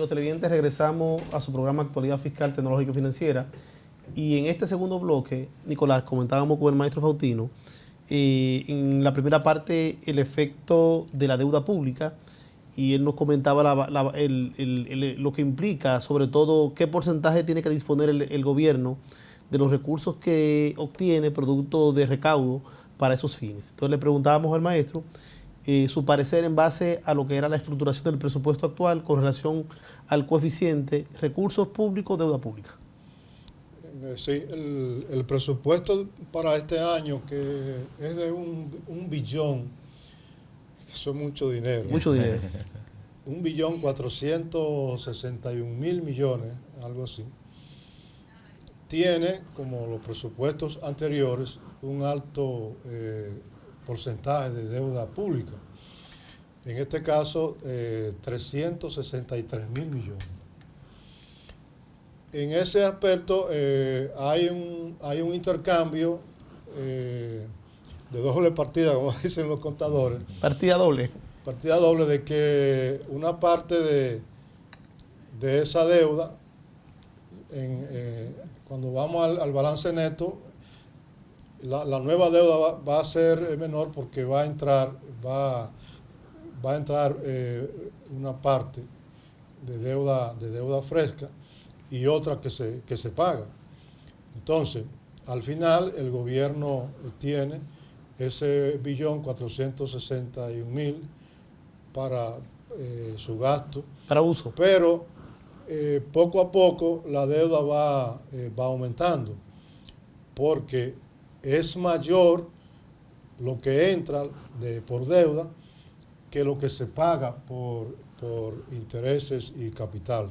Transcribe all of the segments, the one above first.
amigos televidentes, regresamos a su programa Actualidad Fiscal, Tecnológica y Financiera. Y en este segundo bloque, Nicolás, comentábamos con el maestro Faustino, en la primera parte el efecto de la deuda pública, y él nos comentaba lo que implica, sobre todo, qué porcentaje tiene que disponer el gobierno de los recursos que obtiene producto de recaudo para esos fines. Entonces le preguntábamos al maestro su parecer en base a lo que era la estructuración del presupuesto actual con relación al coeficiente recursos públicos, deuda pública. Sí, el presupuesto para este año, que es de un billón, eso es mucho dinero. Mucho dinero. 1.461.000.000.000, algo así. Tiene, como los presupuestos anteriores, un alto porcentaje de deuda pública. En este caso, 363.000 millones. En ese aspecto hay un intercambio de doble partida, como dicen los contadores. Partida doble. Partida doble, de que una parte de esa deuda, cuando vamos al balance neto, la nueva deuda va a ser menor, porque va a entrar una parte de deuda fresca y otra que se paga. Entonces, al final, el gobierno tiene ese 1.461.000.000 para su gasto. Para uso. Pero poco a poco la deuda va aumentando, porque es mayor lo que entra por deuda que lo que se paga por intereses y capital.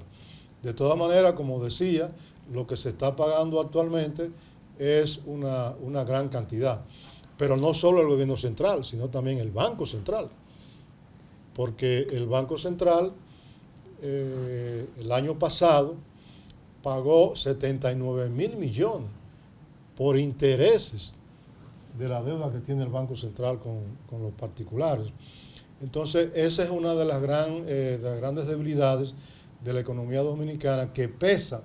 De todas maneras, como decía, lo que se está pagando actualmente es una gran cantidad. Pero no solo el gobierno central, sino también el Banco Central. Porque el Banco Central el año pasado pagó 79.000 millones por intereses de la deuda que tiene el Banco Central con los particulares. Entonces, esa es una de las grandes debilidades de la economía dominicana, que pesa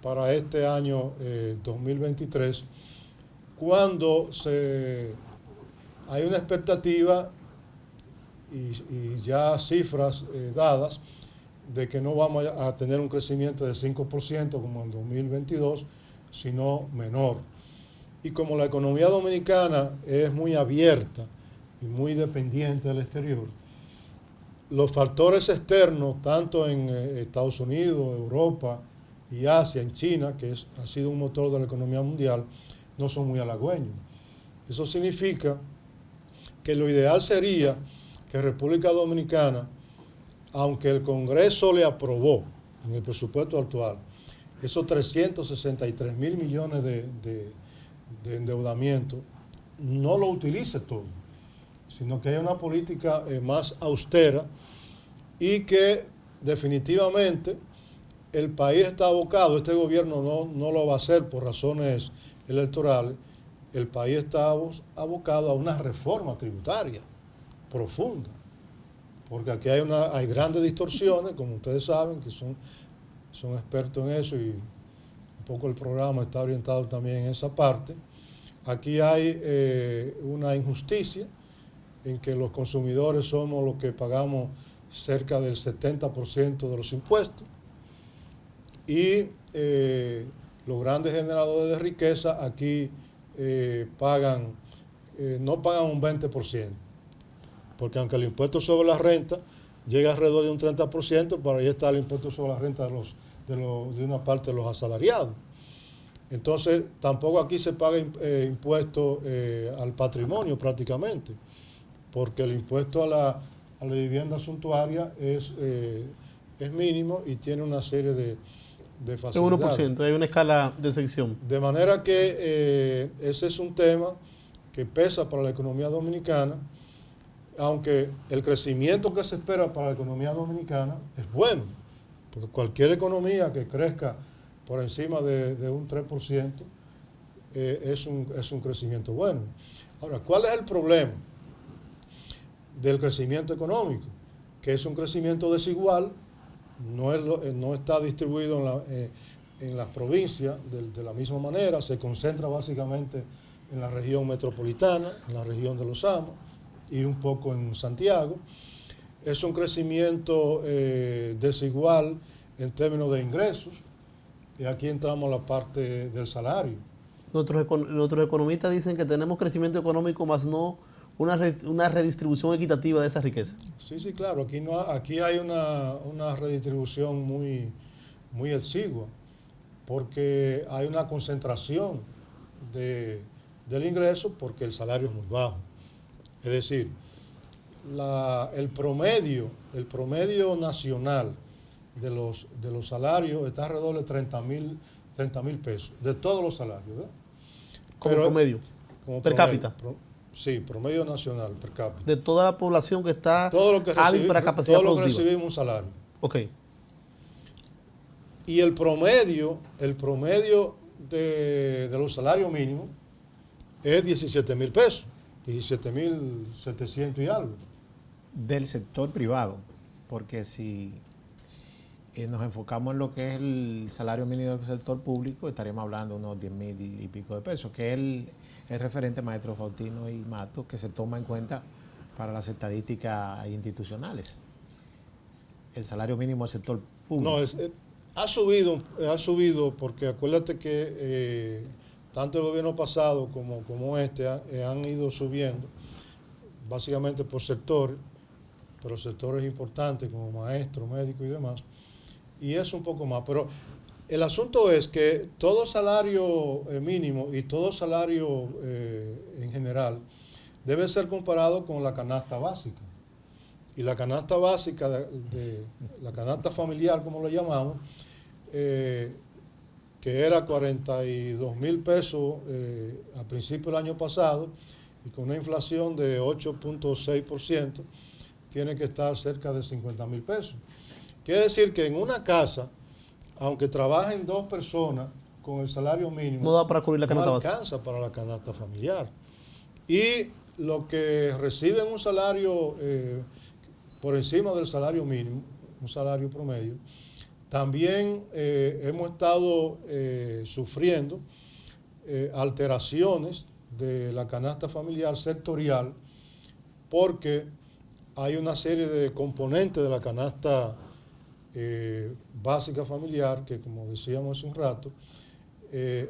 para este año 2023, cuando hay una expectativa y ya cifras dadas de que no vamos a tener un crecimiento de 5% como en 2022, sino menor. Y como la economía dominicana es muy abierta y muy dependiente del exterior, los factores externos, tanto en Estados Unidos, Europa y Asia, en China, que ha sido un motor de la economía mundial, no son muy halagüeños. Eso significa que lo ideal sería que República Dominicana, aunque el Congreso le aprobó en el presupuesto actual esos 363.000 millones de endeudamiento, no lo utilice todo, sino que haya una política más austera, y que definitivamente el país está abocado, este gobierno no lo va a hacer por razones electorales, el país está abocado a una reforma tributaria profunda, porque aquí hay grandes distorsiones, como ustedes saben, que son expertos en eso, y un poco el programa está orientado también en esa parte. Aquí hay una injusticia en que los consumidores somos los que pagamos cerca del 70% de los impuestos, y los grandes generadores de riqueza aquí no pagan un 20%, porque aunque el impuesto sobre la renta llega alrededor de un 30%, pero ahí está el impuesto sobre la renta de una parte de los asalariados. Entonces, tampoco aquí se paga impuesto al patrimonio prácticamente, porque el impuesto a la vivienda suntuaria es mínimo y tiene una serie de facilidades. 1%, hay una escala de exención. De manera que ese es un tema que pesa para la economía dominicana, aunque el crecimiento que se espera para la economía dominicana es bueno, porque cualquier economía que crezca por encima de un 3% es un crecimiento bueno. Ahora, ¿cuál es el problema del crecimiento económico? Que es un crecimiento desigual no está distribuido en las provincias de la misma manera, se concentra básicamente en la región metropolitana, en la región de Los Amos y un poco en Santiago. Es un crecimiento desigual en términos de ingresos, y aquí entramos a la parte del salario. Nuestros economistas dicen que tenemos crecimiento económico, más no una redistribución equitativa de esa riqueza. Sí, sí, claro. Aquí hay una redistribución muy exigua, porque hay una concentración del ingreso porque el salario es muy bajo. Es decir, el promedio nacional de los salarios está alrededor de 30,000 pesos, de todos los salarios, ¿verdad? Como promedio, per cápita. Sí, promedio nacional, per cápita. De toda la población que está hábil para capacidad productiva. Todos recibimos un salario. Ok. Y el promedio de los salarios mínimos es 17,000 pesos, 17,700 y algo. Del sector privado, porque si nos enfocamos en lo que es el salario mínimo del sector público, estaríamos hablando de unos 10,000 y pico de pesos, que es el referente, maestro Faustino y Mato, que se toma en cuenta para las estadísticas institucionales. El salario mínimo del sector público. No, ha subido porque acuérdate que tanto el gobierno pasado como este han ido subiendo, básicamente por sectores, pero sectores importantes como maestros, médicos y demás, y es un poco más. Pero el asunto es que todo salario mínimo y todo salario en general debe ser comparado con la canasta básica. Y la canasta básica, la canasta familiar, como lo llamamos, que era 42,000 pesos a principio del año pasado, y con una inflación de 8.6%, tiene que estar cerca de 50,000 pesos. Quiere decir que en una casa, aunque trabajen 2 personas con el salario mínimo, no da para cubrir la canasta básica, alcanza para la canasta familiar. Y lo que reciben un salario por encima del salario mínimo, un salario promedio, también hemos estado sufriendo alteraciones de la canasta familiar sectorial, porque hay una serie de componentes de la canasta básica familiar que, como decíamos hace un rato,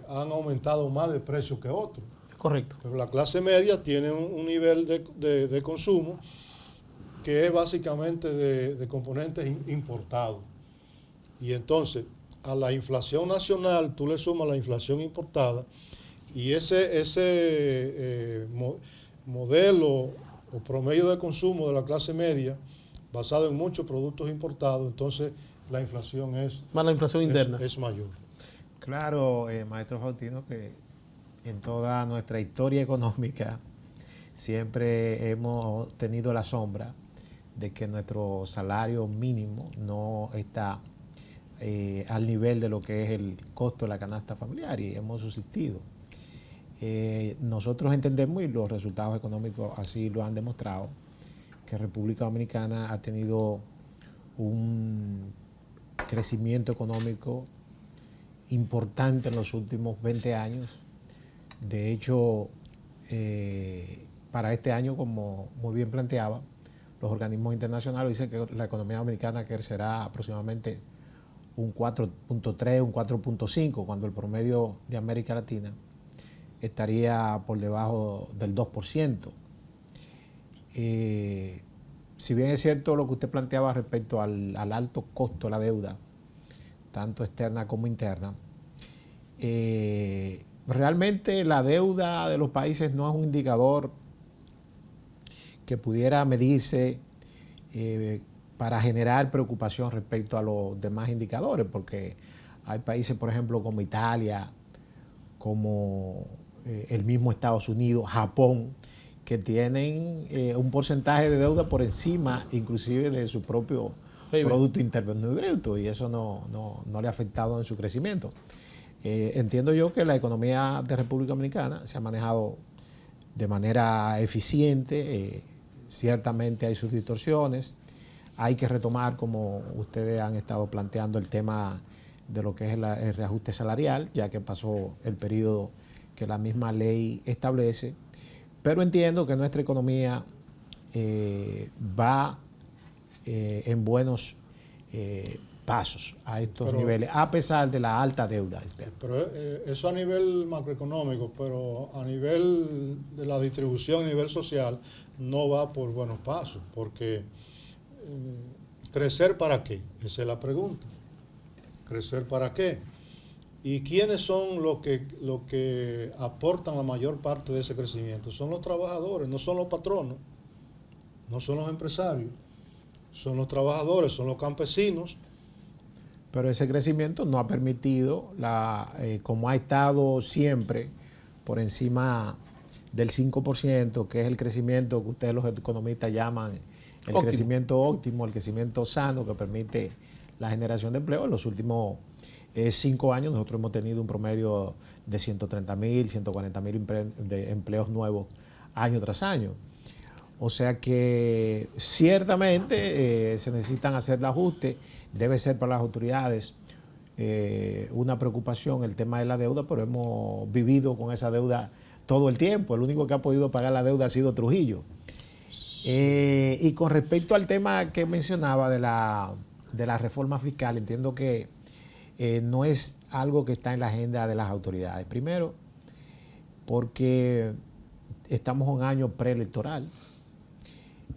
han aumentado más de precio que otros. Correcto. Pero la clase media tiene un nivel de consumo que es básicamente de componentes importados. Y entonces, a la inflación nacional, tú le sumas la inflación importada, y ese modelo o promedio de consumo de la clase media, basado en muchos productos importados, entonces la inflación es... Más la inflación interna. Es mayor. Claro, maestro Faustino, que en toda nuestra historia económica siempre hemos tenido la sombra de que nuestro salario mínimo no está al nivel de lo que es el costo de la canasta familiar, y hemos subsistido. Nosotros entendemos, y los resultados económicos así lo han demostrado, que República Dominicana ha tenido un crecimiento económico importante en los últimos 20 años. De hecho, para este año, como muy bien planteaba, los organismos internacionales dicen que la economía dominicana crecerá aproximadamente un 4.3, un 4.5, cuando el promedio de América Latina estaría por debajo del 2%. Si bien es cierto lo que usted planteaba respecto al alto costo de la deuda, tanto externa como interna, realmente la deuda de los países no es un indicador que pudiera medirse para generar preocupación respecto a los demás indicadores, porque hay países, por ejemplo, como Italia, como el mismo Estados Unidos, Japón, que tienen un porcentaje de deuda por encima inclusive de su propio Producto Interno Bruto, y eso no le ha afectado en su crecimiento. Entiendo yo que la economía de República Dominicana se ha manejado de manera eficiente. Ciertamente hay sus distorsiones, hay que retomar, como ustedes han estado planteando, el tema de lo que es el reajuste salarial, ya que pasó el periodo que la misma ley establece. Pero entiendo que nuestra economía va en buenos pasos a estos niveles, a pesar de la alta deuda. Pero eso a nivel macroeconómico, pero a nivel de la distribución, a nivel social, no va por buenos pasos, porque ¿crecer para qué? Esa es la pregunta. ¿Crecer para qué? ¿Y quiénes son los que aportan la mayor parte de ese crecimiento? Son los trabajadores, no son los patronos, no son los empresarios, son los trabajadores, son los campesinos. Pero ese crecimiento no ha permitido, como ha estado siempre por encima del 5%, que es el crecimiento que ustedes los economistas llaman el óptimo. Crecimiento óptimo, el crecimiento sano que permite la generación de empleo. En los últimos 5 años nosotros hemos tenido un promedio de 130.000, 140.000 de empleos nuevos año tras año. O sea que ciertamente se necesitan hacer el ajuste. Debe ser para las autoridades una preocupación el tema de la deuda, pero hemos vivido con esa deuda todo el tiempo. El único que ha podido pagar la deuda ha sido Trujillo. Y con respecto al tema que mencionaba de la reforma fiscal, entiendo que no es algo que está en la agenda de las autoridades. Primero, porque estamos en un año preelectoral.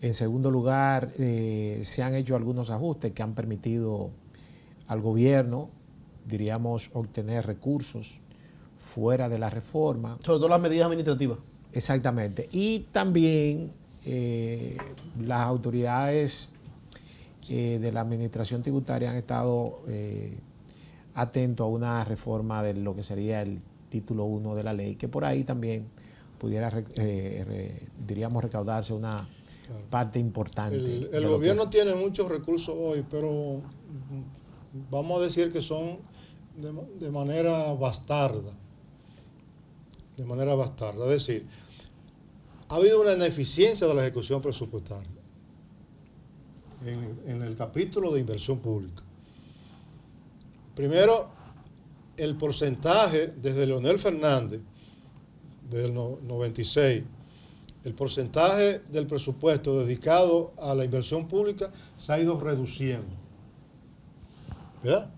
En segundo lugar, se han hecho algunos ajustes que han permitido al gobierno, diríamos, obtener recursos fuera de la reforma. Sobre todo las medidas administrativas. Exactamente. Y también las autoridades de la administración tributaria han estado atentos a una reforma de lo que sería el título 1 de la ley, que por ahí también pudiera, diríamos, recaudarse una parte importante. El gobierno tiene muchos recursos hoy, pero vamos a decir que son de manera bastarda. De manera bastarda. Es decir, ha habido una ineficiencia de la ejecución presupuestaria en el capítulo de inversión pública. Primero, el porcentaje desde Leonel Fernández, desde el 96, el porcentaje del presupuesto dedicado a la inversión pública se ha ido reduciendo. ¿Verdad?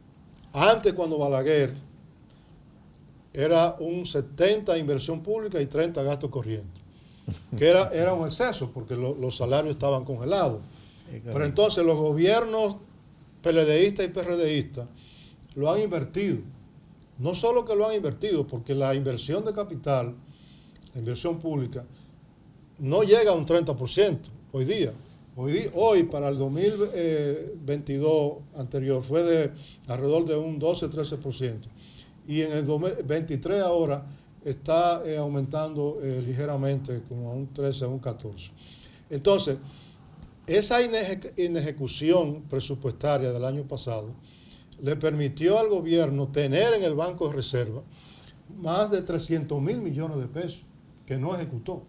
Antes, cuando Balaguer era un 70 inversión pública y 30 gasto corriente, que era un exceso porque los salarios estaban congelados. Pero entonces los gobiernos PLDistas y PRDistas lo han invertido. No solo que lo han invertido, porque la inversión de capital, la inversión pública, no llega a un 30% hoy día. Hoy para el 2022 anterior fue de alrededor de un 12-13%. Y en el 2023 ahora está aumentando ligeramente, como a un 13, a un 14. Entonces, esa inejecución presupuestaria del año pasado le permitió al gobierno tener en el Banco de Reserva más de 300.000 millones de pesos que no ejecutó.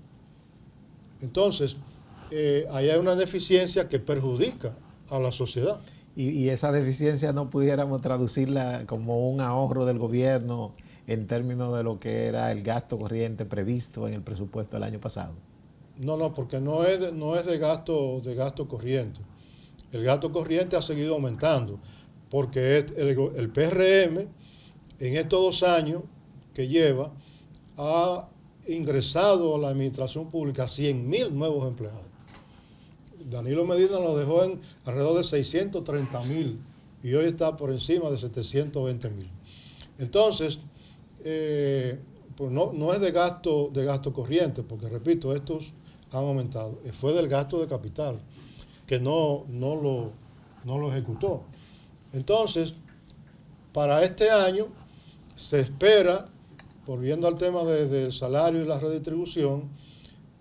Entonces, ahí hay una deficiencia que perjudica a la sociedad. Y esa deficiencia no pudiéramos traducirla como un ahorro del gobierno en términos de lo que era el gasto corriente previsto en el presupuesto del año pasado. No, porque no es de gasto corriente. El gasto corriente ha seguido aumentando, porque el PRM en estos 2 años que lleva ha ingresado a la administración pública 100.000 nuevos empleados. Danilo Medina lo dejó en alrededor de 630.000 y hoy está por encima de 720.000. Entonces, pues no es de gasto corriente, porque repito, estos han aumentado. Fue del gasto de capital, que no lo ejecutó. Entonces, para este año se espera, volviendo al tema del salario y la redistribución,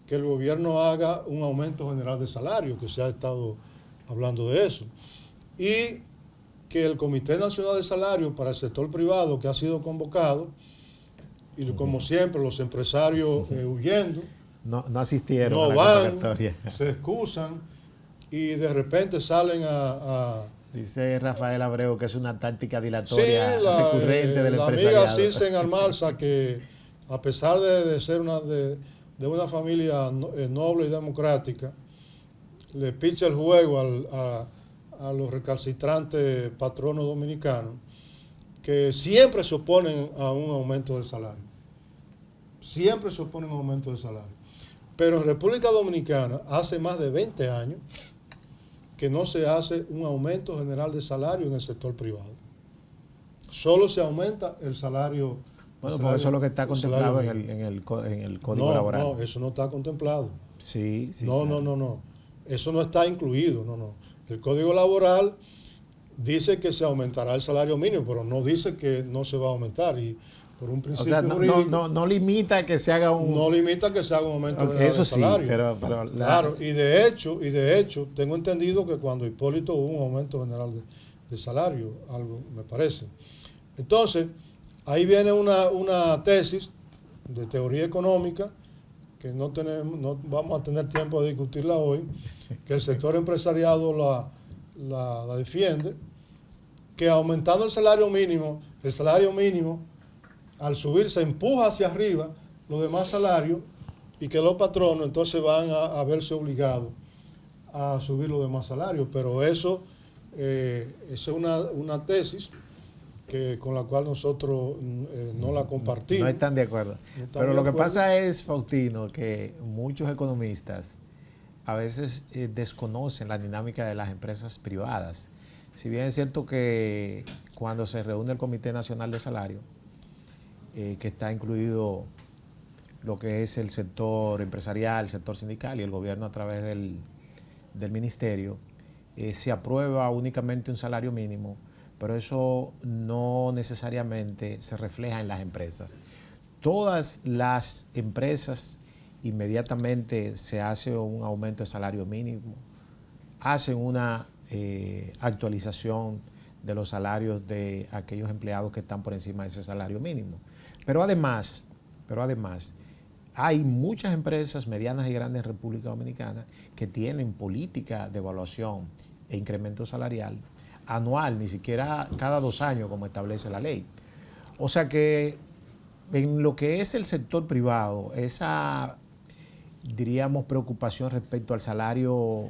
que el gobierno haga un aumento general de salario, que se ha estado hablando de eso, y que el Comité Nacional de Salario para el sector privado, que ha sido convocado, y como siempre los empresarios huyendo, no asistieron no a la van, convocatoria. se excusan, y de repente salen a Dice Rafael Abreu que es una táctica dilatoria sí, recurrente del la empresariado. amiga Circen Almarza, que a pesar de ser de una familia noble y democrática, le picha el juego a los recalcitrantes patronos dominicanos, que siempre se oponen a un aumento del salario. Siempre se oponen a un aumento del salario. Pero en República Dominicana, hace más de 20 años, que no se hace un aumento general de salario en el sector privado. Solo se aumenta el salario. Bueno, por eso es lo que está contemplado en el Código Laboral. No, eso no está contemplado. Sí. No, claro. no. Eso no está incluido, no. El Código Laboral dice que se aumentará el salario mínimo, pero no dice que no se va a aumentar. Y por un principio jurídico, no limita que se haga un... No limita que se haga un aumento Okay, del salario. Pero claro, y de hecho, tengo entendido que cuando Hipólito hubo un aumento general de salario, algo me parece. Entonces, ahí viene una tesis de teoría económica que no vamos a tener tiempo de discutirla hoy, que el sector empresariado la defiende, que aumentando el salario mínimo al subir se empuja hacia arriba los demás salarios y que los patronos entonces van a verse obligados a subir los demás salarios. Pero eso es una tesis con la cual nosotros no la compartimos. No están de acuerdo. Pero lo que pasa es, Faustino, que muchos economistas a veces desconocen la dinámica de las empresas privadas. Si bien es cierto que cuando se reúne el Comité Nacional de Salario, que está incluido lo que es el sector empresarial, el sector sindical y el gobierno a través del ministerio, se aprueba únicamente un salario mínimo, pero eso no necesariamente se refleja en las empresas. Todas las empresas inmediatamente se hace un aumento de salario mínimo, hacen una actualización de los salarios de aquellos empleados que están por encima de ese salario mínimo. Pero además, hay muchas empresas medianas y grandes en República Dominicana que tienen política de evaluación e incremento salarial anual, ni siquiera cada 2 años como establece la ley. O sea que en lo que es el sector privado, esa, diríamos, preocupación respecto al salario,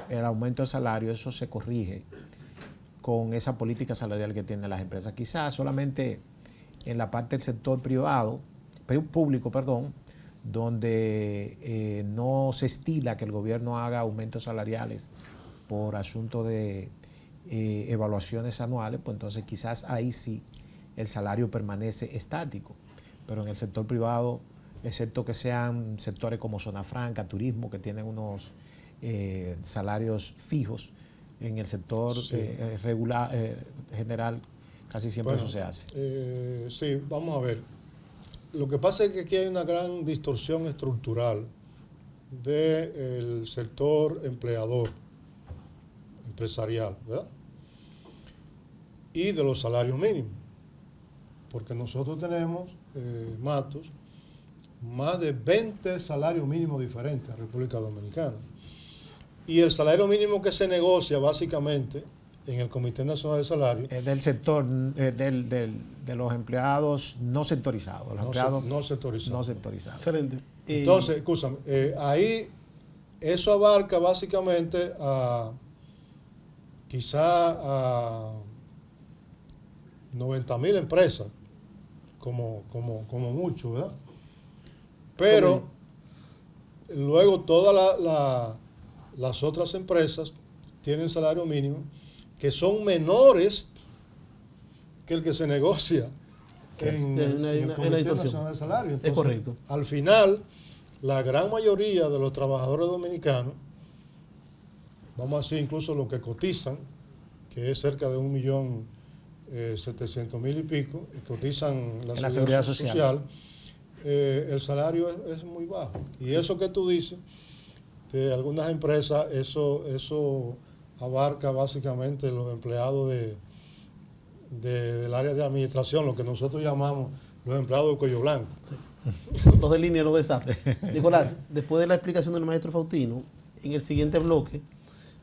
el aumento del salario, eso se corrige con esa política salarial que tienen las empresas. Quizás solamente en la parte del sector público, donde no se estila que el gobierno haga aumentos salariales por asunto de evaluaciones anuales, pues entonces quizás ahí sí el salario permanece estático. Pero en el sector privado, excepto que sean sectores como Zona Franca, turismo, que tienen unos salarios fijos, en el sector regular, general, casi siempre eso se hace. Sí, vamos a ver. Lo que pasa es que aquí hay una gran distorsión estructural del sector empresarial, ¿verdad? Y de los salarios mínimos. Porque nosotros tenemos, Matos, más de 20 salarios mínimos diferentes en República Dominicana. Y el salario mínimo que se negocia básicamente en el Comité Nacional de Salario es del sector de los empleados no sectorizados. Los empleados no sectorizados. Excelente. Entonces, escúchame, ahí eso abarca básicamente quizá a 90,000 empresas, como mucho, ¿verdad? Pero luego todas las otras empresas tienen salario mínimo que son menores que el que se negocia en el Comité Nacional de Salario. Entonces, es correcto. Al final, la gran mayoría de los trabajadores dominicanos, vamos a decir incluso los que cotizan, que es cerca de 1.700.000 y pico, y cotizan la seguridad social, el salario es muy bajo. Y eso que tú dices, de algunas empresas, eso abarca básicamente los empleados del área de administración, lo que nosotros llamamos los empleados de cuello blanco. Sí. Los de línea, los de staff. Nicolás, después de la explicación del maestro Faustino, en el siguiente bloque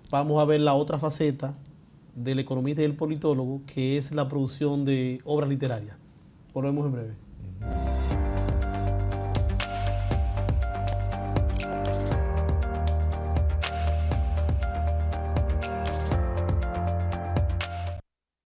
vamos a ver la otra faceta del economista y el politólogo, que es la producción de obras literarias. Volvemos en breve.